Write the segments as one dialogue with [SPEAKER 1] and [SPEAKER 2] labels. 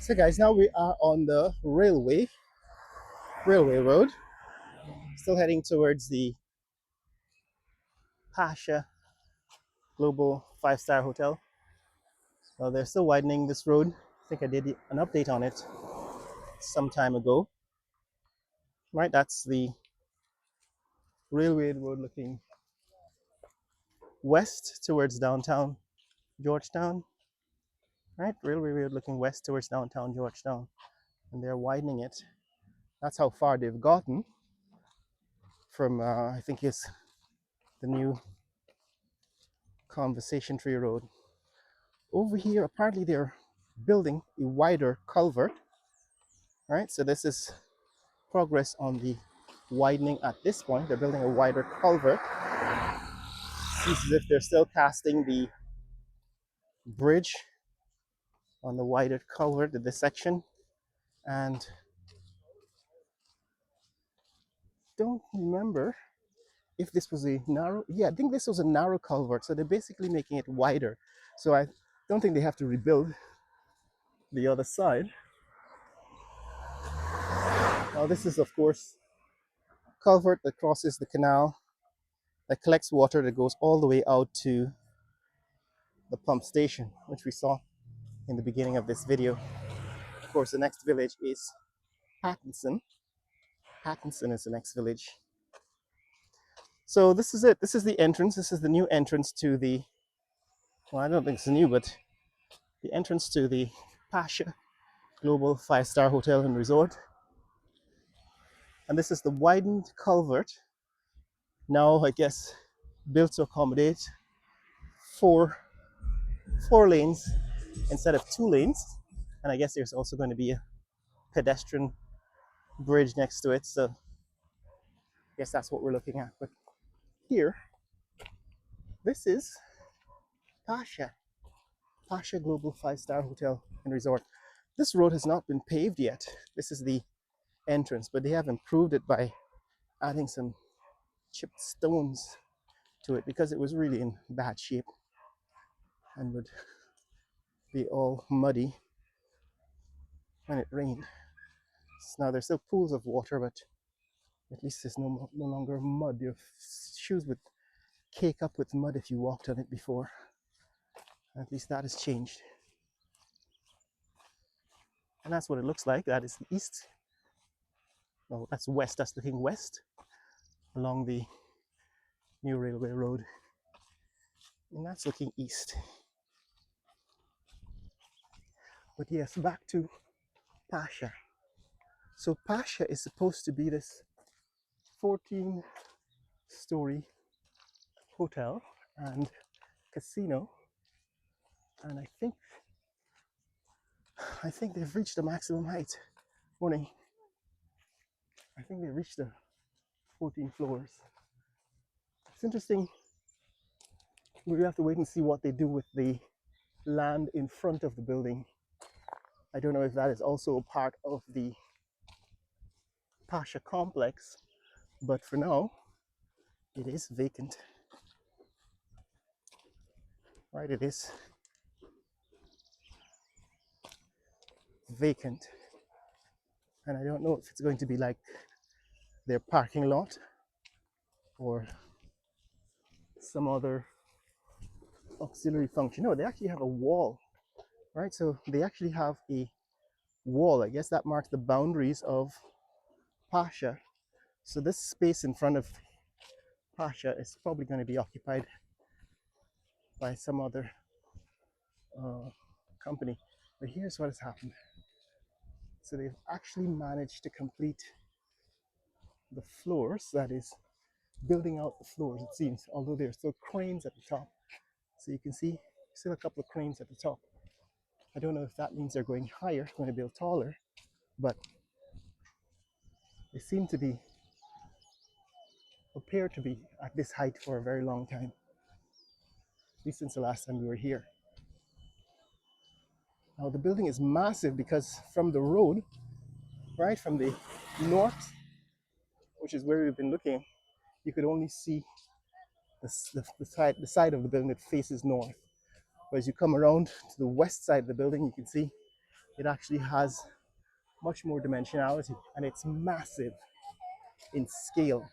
[SPEAKER 1] So guys, now we are on the railway road, still heading towards the Pasha Global 5-star hotel. Well, they're still widening this road. I think I did an update on it some time ago. Right, that's the railway road looking west towards downtown Georgetown. Right, railway road looking west towards downtown Georgetown, and they're widening it. That's how far they've gotten from I think it's the new Conversation Tree Road. Over here, apparently they're building a wider culvert. Right, so this is progress on the widening at this point. They're building a wider culvert. Seems as if they're still casting the bridge on the wider culvert at this section. And don't remember if this was a narrow, yeah, I think this was a narrow culvert. So they're basically making it wider. So I don't think they have to rebuild the other side. Now this is, of course, culvert that crosses the canal, that collects water that goes all the way out to the pump station, which we saw in the beginning of this video. Of course, the next village is Pattinson. Pattinson is the next village. So this is it. This is the entrance. This is the new entrance to the, well, I don't think it's new, but the entrance to the Pasha Global 5-star Hotel and Resort. And this is the widened culvert. Now, I guess, built to accommodate four lanes instead of 2 lanes. And I guess there's also going to be a pedestrian bridge next to it. So I guess that's what we're looking at. But here, this is Pasha Global 5-star Hotel and Resort. This road has not been paved yet. This is the entrance, but they have improved it by adding some chipped stones to it because it was really in bad shape and would be all muddy when it rained. So now there's still pools of water, but at least there's no longer mud. Your shoes would cake up with mud if you walked on it before. At least that has changed. And that's what it looks like. That is the east. Well, that's west. That's looking west along the new railway road. And that's looking east. But yes, back to Pasha. So Pasha is supposed to be this 14-story hotel and casino. And I think they've reached the maximum height. Morning. I think they reached the 14 floors. It's interesting. We'll have to wait and see what they do with the land in front of the building. I don't know if that is also a part of the Pasha complex, but for now, it is vacant. Right, it is vacant. And I don't know if it's going to be like their parking lot or some other auxiliary function. No, they actually have a wall, right? So they actually have a wall. I guess that marks the boundaries of Pasha. So this space in front of Pasha is probably going to be occupied by some other company. But here's what has happened. So they've actually managed to complete the floors, that is, building out the floors, it seems, although there are still cranes at the top. So you can see still a couple of cranes at the top. I don't know if that means they're going higher, going to build taller, but they seem to be, appear to be at this height for a very long time, at least since the last time we were here. Now the building is massive because from the road, right, from the north, which is where we've been looking, you could only see the side of the building that faces north. But as you come around to the west side of the building, you can see it actually has much more dimensionality, and it's massive in scale,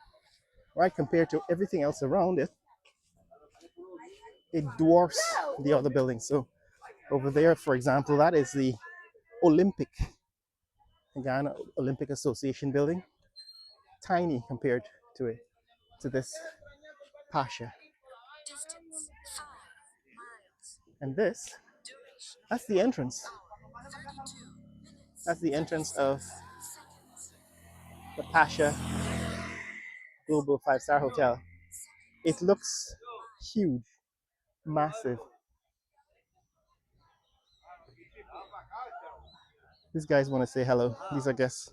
[SPEAKER 1] right? Compared to everything else around it, it dwarfs the other buildings. So over there, for example, that is the Olympic, Ghana Olympic Association building, tiny compared to it, to this Pasha. And this, that's the entrance. That's the entrance of the Pasha Global 5-star Hotel. It looks huge, massive. These guys want to say hello. These are, I guess,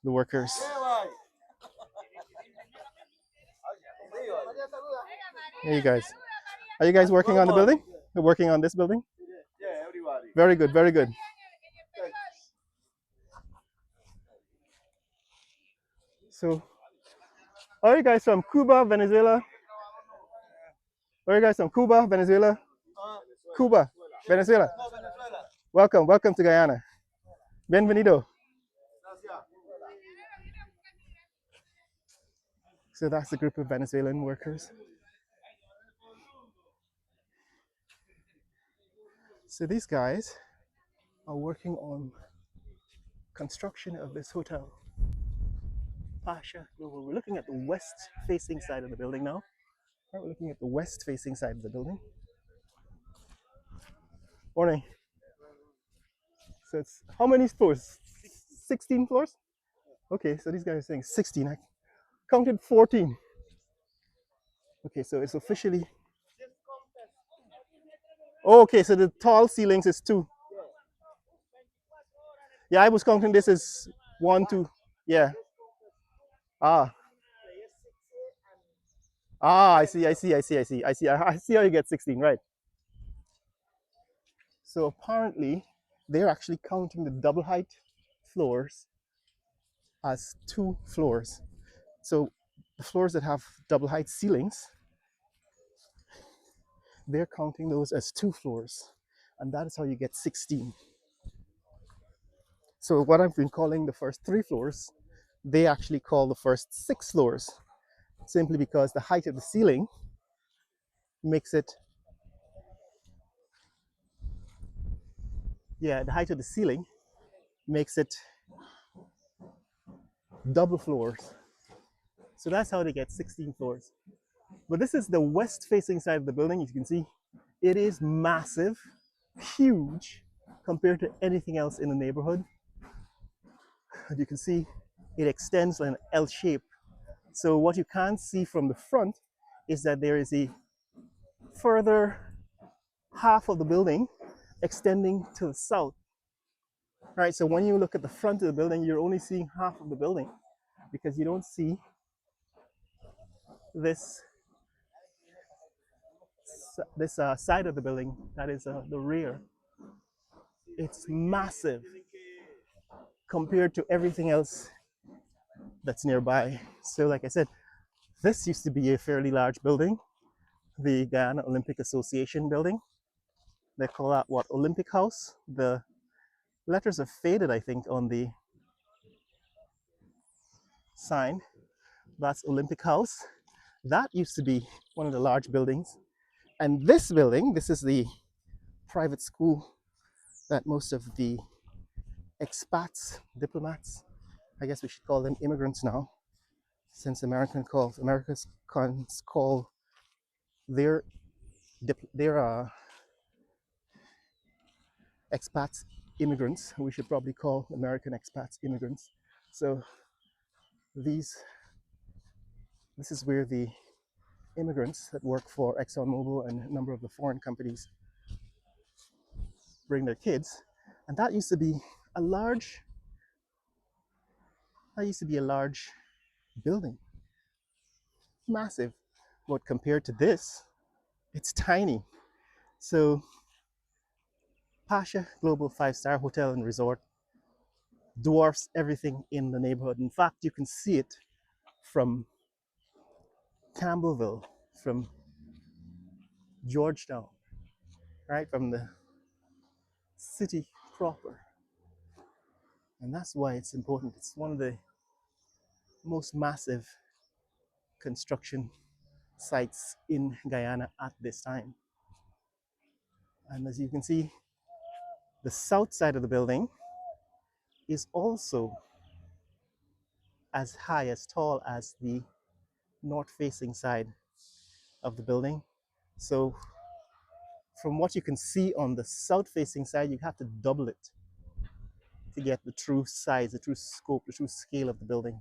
[SPEAKER 1] the workers. Hey, you guys. Are you guys working on the building? You're working on this building? Very good, very good. So, are you guys from Cuba, Venezuela? Are you guys from Cuba, Venezuela? Cuba, Venezuela. Welcome, welcome to Guyana. Bienvenido. So that's a group of Venezuelan workers. So these guys are working on construction of this hotel, Pasha Global. We're looking at the west-facing side of the building now. We're looking at the west-facing side of the building. Morning. So it's how many floors? 16 floors? Okay, so these guys are saying 16. I counted 14. Okay, so it's officially. Oh, okay, so the tall ceilings is 2. Yeah, I was counting this as 1, 2. Yeah. Ah. Ah, I see, I see, I see, I see, I see. I see how you get 16, right? So apparently, they're actually counting the double height floors as 2 floors. So the floors that have double height ceilings, they're counting those as 2 floors. And that is how you get 16. So what I've been calling the first 3 floors, they actually call the first 6 floors, simply because the height of the ceiling makes it, the height of the ceiling makes it double floors. So that's how they get 16 floors. But this is the west facing side of the building. As you can see, it is massive, huge compared to anything else in the neighborhood. As you can see, it extends like an L shape. So what you can't see from the front is that there is a further half of the building extending to the south. Right, so when you look at the front of the building, you're only seeing half of the building because you don't see this side of the building that is the rear. It's massive compared to everything else that's nearby. So like I said, this used to be a fairly large building, the Ghana Olympic Association building. They call that what, Olympic House? The letters are faded, I think, on the sign. That's Olympic House. That used to be one of the large buildings. And this building, this is the private school that most of the expats, diplomats, I guess we should call them immigrants now, since Americans call their expats immigrants. We should probably call American expats immigrants. So this is where the immigrants that work for ExxonMobil and a number of the foreign companies bring their kids. And that used to be a large building, massive. But compared to this, it's tiny. So Pasha Global 5-star Hotel and Resort dwarfs everything in the neighborhood. In fact, you can see it from Campbellville, from Georgetown, right? From the city proper. And that's why it's important. It's one of the most massive construction sites in Guyana at this time. And as you can see, the south side of the building is also as high, as tall as the north facing side of the building. So from what you can see on the south facing side, you have to double it to get the true size, the true scope, the true scale of the building.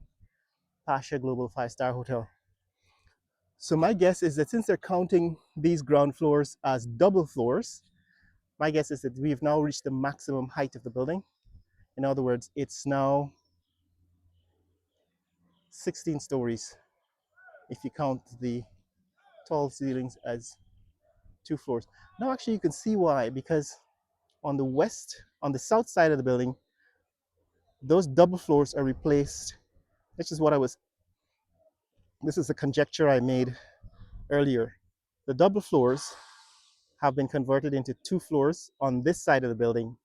[SPEAKER 1] Pasha Global 5-star hotel. So my guess is that since they're counting these ground floors as double floors, my guess is that we've now reached the maximum height of the building. In other words, it's now 16 stories if you count the tall ceilings as 2 floors. Now actually you can see why, because on the south side of the building, those double floors are replaced. This is a conjecture I made earlier. The double floors have been converted into 2 floors on this side of the building.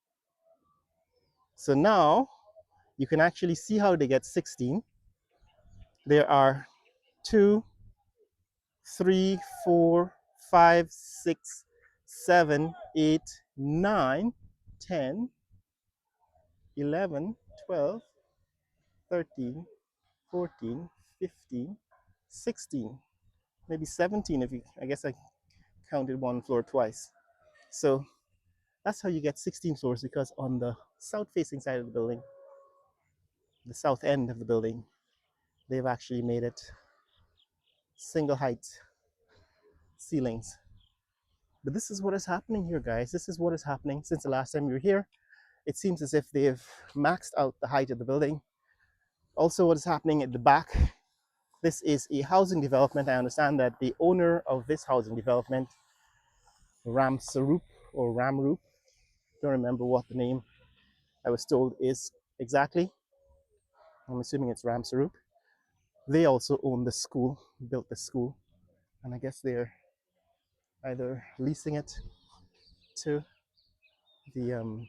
[SPEAKER 1] So now you can actually see how they get 16. There are 2, 3, 4, 5, 6, 7, 8, 9, 10, 11, 12, 13, 14, 15, 16, maybe 17 if you, I guess I counted one floor twice. So that's how you get 16 floors, because on the south facing side of the building, the south end of the building, they've actually made it single height ceilings. But this is what is happening here, guys. This is what is happening since the last time we were here. It seems as if they've maxed out the height of the building. Also, what is happening at the back, this is a housing development. I understand that the owner of this housing development, Ram Sarup or Ramroop, don't remember what the name I was told is exactly. I'm assuming it's Ram Sarup. They also own the school, built the school, and I guess they're either leasing it to the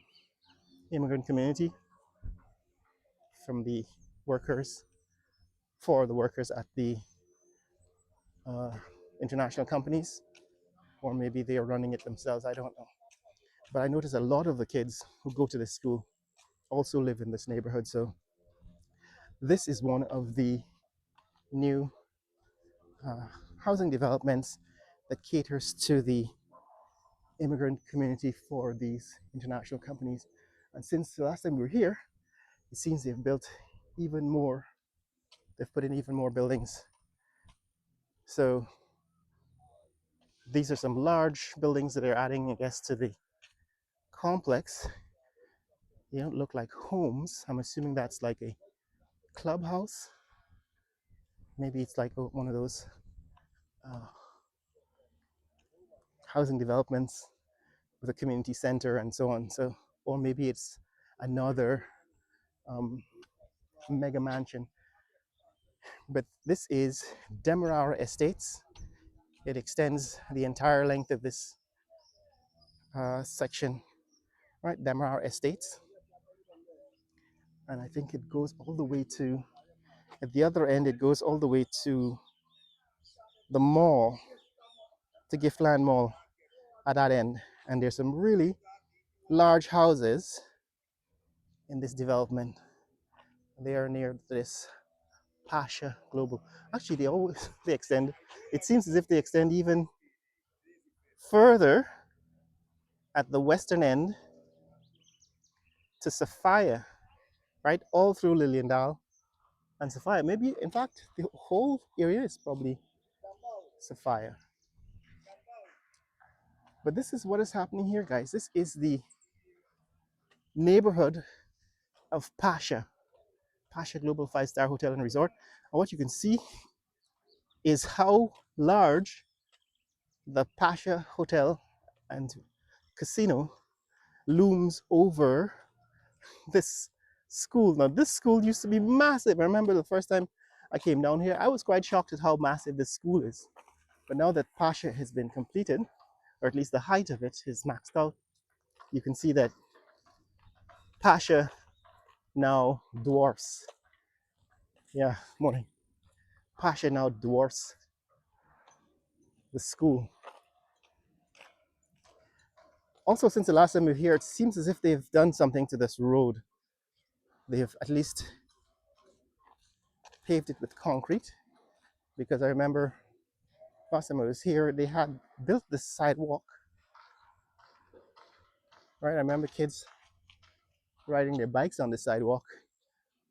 [SPEAKER 1] immigrant community from the workers, for the workers at the uh, international companies, or maybe they are running it themselves. I don't know. But I notice a lot of the kids who go to this school also live in this neighborhood. So this is one of the new uh, housing developments that caters to the immigrant community for these international companies. And since the last time we were here, it seems they've built even more. They've put in even more buildings. So these are some large buildings that are adding, I guess, to the complex. They don't look like homes. I'm assuming that's like a clubhouse. Maybe it's like one of those uh, housing developments with a community center and so on. So, or maybe it's another um, mega mansion. But this is Demerara Estates. It extends the entire length of this section, right? Demerara Estates. And I think it goes all the way to, at the other end, it goes all the way to the mall, to Giftland Mall at that end. And there's some really large houses in this development. They are near this Pasha Global. Actually, they extend. It seems as if they extend even further at the western end to Sophia, right? All through Liliendal and Sophia. Maybe, in fact, the whole area is probably Sophia. But this is what is happening here, guys. This is the neighborhood of Pasha Global 5-star Hotel and Resort. And what you can see is how large the Pasha Hotel and Casino looms over this school. Now, this school used to be massive. I remember the first time I came down here, I was quite shocked at how massive this school is. But now that Pasha has been completed, or at least the height of it is maxed out, you can see that Pasha now dwarfs. Yeah, morning. Pasha now dwarfs the school. Also, since the last time we were here, it seems as if they've done something to this road. They've at least paved it with concrete, because I remember last time I was here, they had built this sidewalk, right? I remember kids riding their bikes on the sidewalk,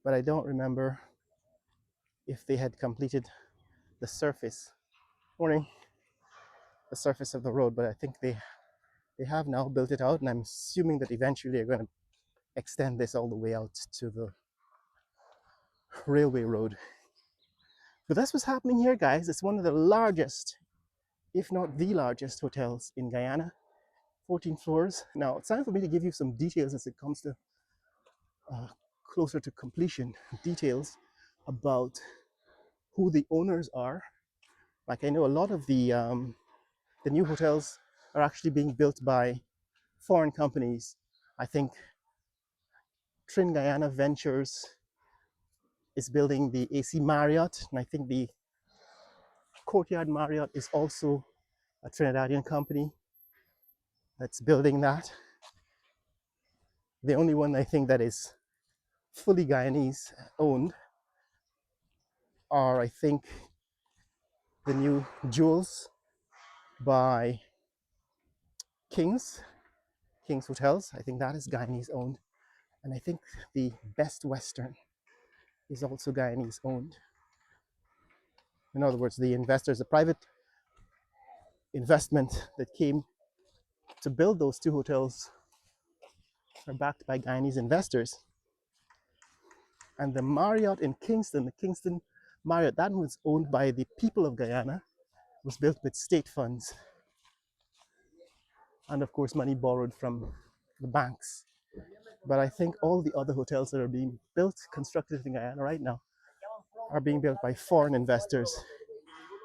[SPEAKER 1] but I don't remember if they had completed the surface, morning, the surface of the road. But I think they have now built it out, and I'm assuming that eventually they're going to extend this all the way out to the railway road. But that's what's happening here, guys. It's one of the largest, if not the largest, hotels in Guyana. 14 floors. Now it's time for me to give you some details as it comes to closer to completion, details about who the owners are. Like, I know a lot of the new hotels are actually being built by foreign companies. I think Trin Guyana Ventures is building the AC Marriott, and I think the Courtyard Marriott is also a Trinidadian company that's building that. The only one I think that is fully Guyanese owned are, I think, the new Jewels by King's Hotels. I think that is Guyanese owned. And I think the Best Western is also Guyanese owned. In other words, the investors, the private investment that came to build those two hotels are backed by Guyanese investors. And the Marriott in Kingston, the Kingston Marriott, that was owned by the people of Guyana, was built with state funds. And of course, money borrowed from the banks. But I think all the other hotels that are being built, constructed in Guyana right now, are being built by foreign investors.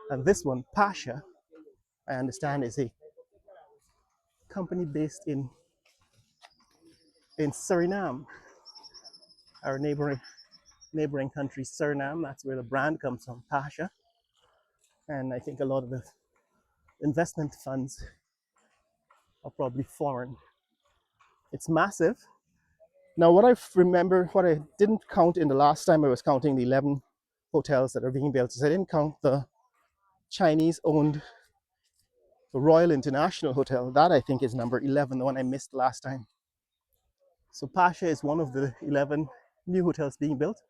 [SPEAKER 1] And this one, Pasha, I understand, is a company based in Suriname, our neighboring country, Suriname. That's where the brand comes from, Pasha. And I think a lot of the investment funds are probably foreign. It's massive. Now, what I remember, what I didn't count in the last time I was counting the 11 hotels that are being built, is I didn't count the Chinese-owned Royal International Hotel. That I think is number 11, the one I missed last time. So Pasha is one of the 11 new hotels being built.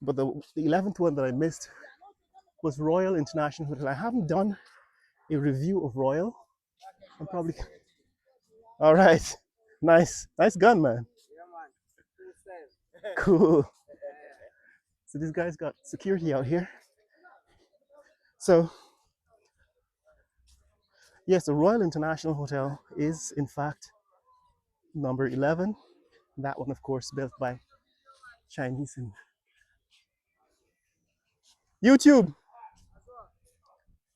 [SPEAKER 1] But the 11th one that I missed was Royal International Hotel. I haven't done a review of Royal. I'm probably... All right. Nice gun, man. Cool. So these guys got security out here. So yes, the Royal International Hotel is in fact number 11. That one, of course, built by Chinese. And YouTube,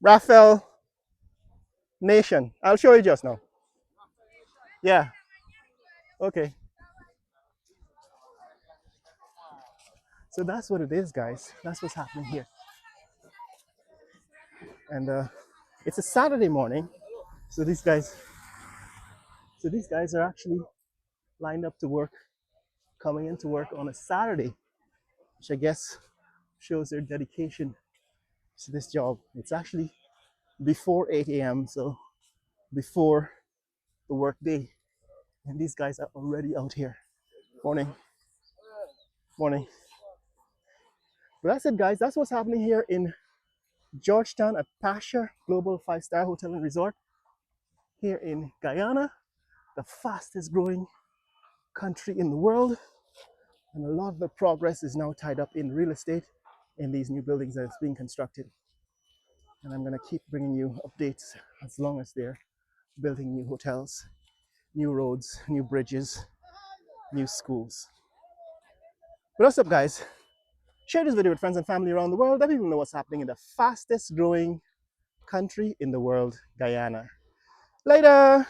[SPEAKER 1] Raphael Nation. I'll show you just now. Yeah. Okay. So that's what it is, guys. That's what's happening here. And it's a Saturday morning, so these guys are actually lined up to work, coming into work on a Saturday, which I guess shows their dedication to this job. It's actually before 8 a.m., so before the work day, and these guys are already out here. Morning. But that's it, guys. That's what's happening here in Georgetown at Pasha Global 5-star Hotel and Resort here in Guyana, the fastest growing country in the world. And a lot of the progress is now tied up in real estate in these new buildings that's being constructed. And I'm going to keep bringing you updates as long as they're building new hotels, new roads, new bridges, new schools. But what's up, guys? Share this video with friends and family around the world. Let people know what's happening in the fastest growing country in the world, Guyana. Later!